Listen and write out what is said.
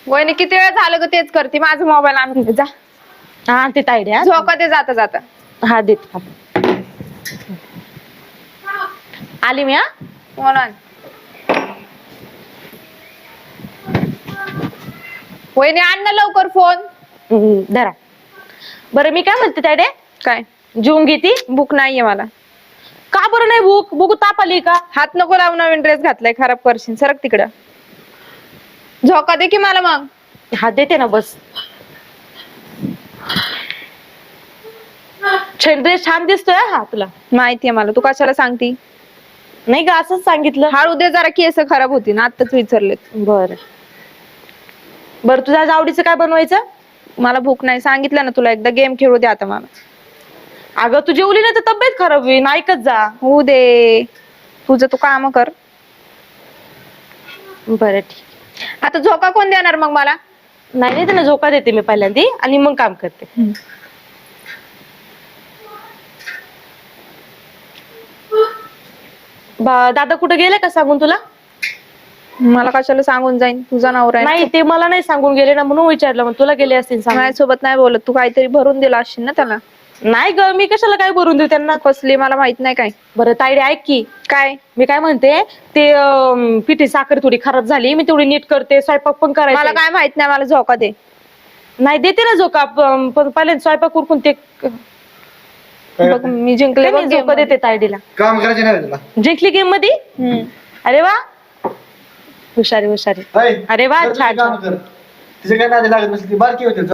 वहिनी किती वेळ झालं ग तेच करते, माझा मोबाईल आणून जा. हा ते आयडिया झोका ते जाता जाता. हा देत आली मी. हा म्हणून वहिनी आण ना लवकर फोन. धरा. बरं मी काय म्हणते तायडे, काय जेवून घेती. भूक नाहीये मला. का बरं नाही भूक? भूक ताप आली का? हात नको लावून, नवीन ड्रेस घातलाय खराब करशील, सरक तिकडं. झोका दे की मला मग. हा देते ना बस. ड्रेस छान दिसतोय हा तुला. माहितीये मला, तू कशाला सांगती. नाही ग असंच सांगितलं. हळू दे जरा, केस खराब होती ना, आत्ताच विचारले. बर बर तुझ्या आवडीचं काय बनवायचं? मला भूक नाही, सांगितलं ना तुला एकदा, गेम खेळू दे आता मला. अगं तू जेवली नाही तर तब्येत खराब होईल, ऐकत जा. होऊ दे, तुझं तू काम कर. बरं ठीक. आता झोका कोण देणार मग मला? नाही त्यांना झोका देते मी पहिल्यांदा आणि मग काम करते. दादा कुठे गेले का सांगून तुला? मला कशाला सांगून जाईन, तुझा नवरा आहे. नाही ते मला नाही सांगून गेले ना, म्हणून विचारलं. मग तुला गेले असतील सांग. माझ्यासोबत नाही बोलत, तू काहीतरी भरून दिला असशील ना त्याला. नाही ग मी कशाला काय भरून देऊ त्यांना. कसली मला माहित नाही काय. बरं ताईडे ऐक की, काय मी काय म्हणते ते पिठी साखर थोडी खराब झाली, मी तेवढी नीट करते. स्वयंपाक पण करायचा. मला काय माहित नाही, मला झोका दे. नाही देते ना झोका, पण पहिल्यांदा स्वयंपाक उरकून ते बघ मी जिंकले बघ झोका देते ताईडीला. काम करायचे नाही तुला. जिंकली गेम मध्ये. अरे वा हुशारी हुशारी. हाय, अरे वा कर तुझे छान काम छान. कर. तिचे काय नादी लागत नसली ती बारकी होते.